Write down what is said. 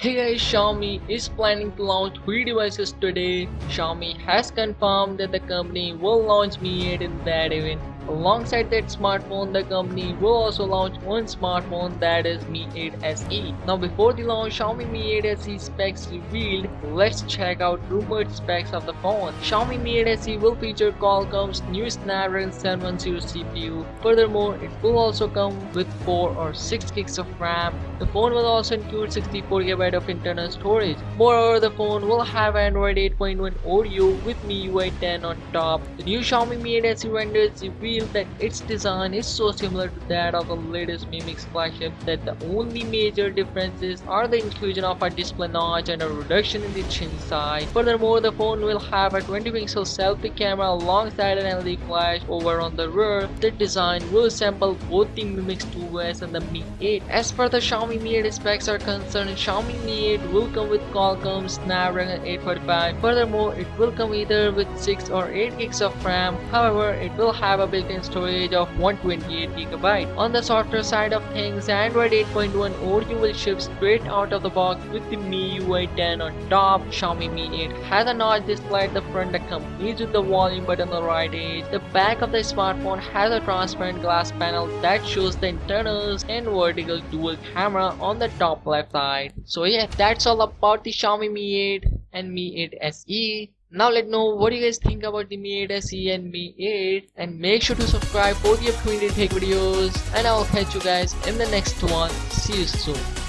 Hey guys, Xiaomi is planning to launch 3 devices today. Xiaomi has confirmed that the company will launch Mi 8 in that event. Alongside that smartphone, the company will also launch one smartphone, that is Mi 8 SE. Now before the launch, Xiaomi Mi 8 SE specs revealed. Let's check out rumored specs of the phone. Xiaomi Mi 8 SE will feature Qualcomm's new Snapdragon 710 CPU. Furthermore, it will also come with 4 or 6 gigs of RAM. The phone will also include 64GB of internal storage. Moreover, the phone will have Android 8.1 Oreo with MIUI 10 on top. The new Xiaomi Mi 8 SE renders reveal that its design is so similar to that of the latest Mi Mix flagship that the only major differences are the inclusion of a display notch and a reduction in the chin size. Furthermore, the phone will have a 20-pixel selfie camera alongside an LED flash over on the rear. The design will resemble both the Mi Mix 2S and the Mi 8. As for the Xiaomi Mi 8 specs are concerned, Xiaomi Mi 8 will come with Qualcomm's Snapdragon 845. Furthermore, it will come either with 6 or 8 gigs of RAM. However, it will have a built-in storage of 128GB. On the software side of things, Android 8.1 Oreo will ship straight out of the box with the MIUI 10 on top. Xiaomi Mi 8 has a notch display at the front that completes with the volume button on the right edge. The back of the smartphone has a transparent glass panel that shows the internals and vertical dual camera on the top left side. So yeah, that's all about the Xiaomi Mi 8 and Mi 8 SE. Now let know what you guys think about the Mi 8 SE and Mi 8, and make sure to subscribe for the upcoming tech videos, and I'll catch you guys in the next one. See you soon.